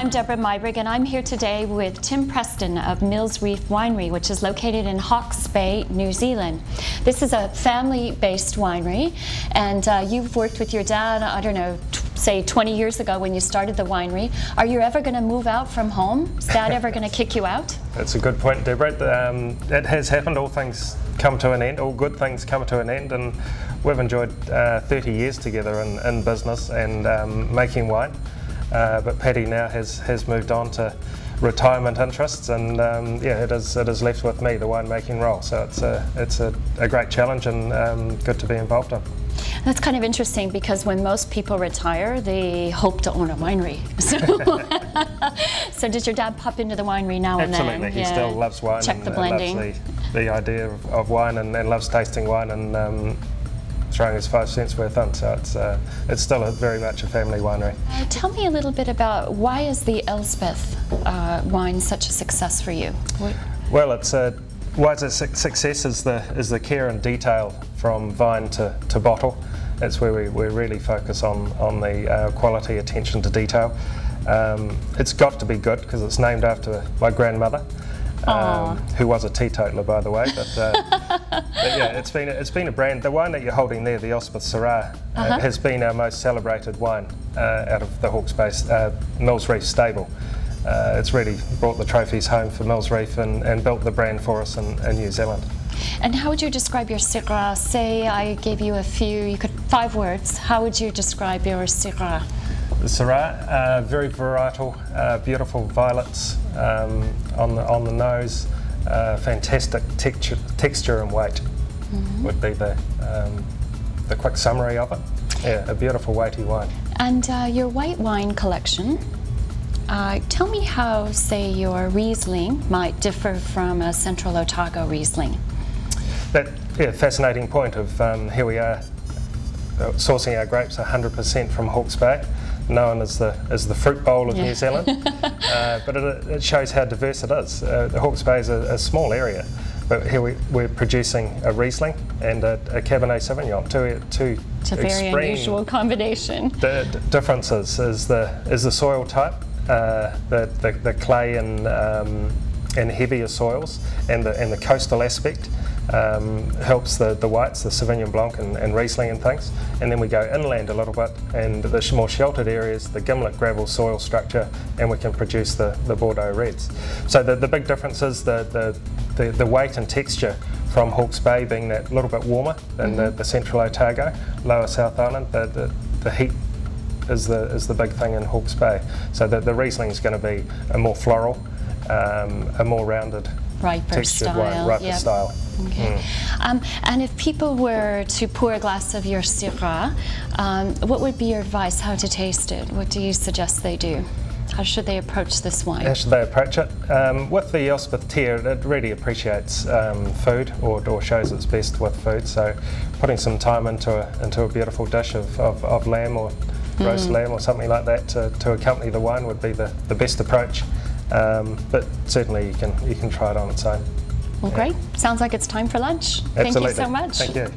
I'm Debra Meiburg, and I'm here today with Tim Preston of Reef Winery, which is located in Hawke's Bay, New Zealand. This is a family-based winery, and you've worked with your dad, I don't know, say 20 years ago when you started the winery. Are you ever going to move out from home? Is Dad ever going to kick you out? That's a good point, Debra. It has happened. All things come to an end. All good things come to an end, and we've enjoyed 30 years together in business and making wine. But Paddy now has moved on to retirement interests, and yeah, it is left with me, the winemaking role. So it's a great challenge and good to be involved in. That's kind of interesting because when most people retire, they hope to own a winery. So does your dad pop into the winery now and then? Absolutely, he still loves wine. Check the blending. Loves the idea of wine and loves tasting wine and throwing his 5 cents worth in. So it's still very much a family winery. Tell me a little bit about why is the Elspeth wine such a success for you? Well, why it's a success is the care and detail from vine to bottle. That's where we really focus on the quality, attention to detail. It's got to be good because it's named after my grandmother, who was a teetotaler, by the way. But yeah, it's been a brand. The wine that you're holding there, the Elspeth Syrah, has been our most celebrated wine out of the Hawke's Bay Reef stable. It's really brought the trophies home for Reef and built the brand for us in New Zealand. And how would you describe your Citra? Say I gave you 5 words. How would you describe your Citra? The Syrah, very varietal, beautiful violets on the nose, fantastic texture and weight would be the quick summary of it. Yeah, a beautiful weighty wine. And your white wine collection. Tell me how, say, your Riesling might differ from a Central Otago Riesling. Fascinating point of here we are sourcing our grapes 100% from Hawke's Bay, known as the fruit bowl of New Zealand. But it shows how diverse it is. The Hawke's Bay is a small area, but here we're producing a Riesling and a Cabernet Sauvignon, two it's a very unusual combination. The differences is the soil type. The clay and heavier soils and the coastal aspect helps the whites, the Sauvignon Blanc and Riesling and things, and then we go inland a little bit and the more sheltered areas, the gimlet gravel soil structure, and we can produce the Bordeaux reds. So the big difference is the weight and texture from Hawke's Bay being that little bit warmer than the Central Otago, lower South Island. The heat is the big thing in Hawke's Bay. So the Riesling is going to be a more floral, a more rounded, riper textured style. Riper style. Okay. And if people were to pour a glass of your Citra, what would be your advice how to taste it? What do you suggest they do? How should they approach this wine? How should they approach it? With the Elspeth tier, it really appreciates food or shows its best with food. So putting some time into a beautiful dish of lamb or roast lamb or something like that to accompany the wine would be the best approach. But certainly you can try it on its own. Well, great. Sounds like it's time for lunch. Absolutely. Thank you so much. Thank you.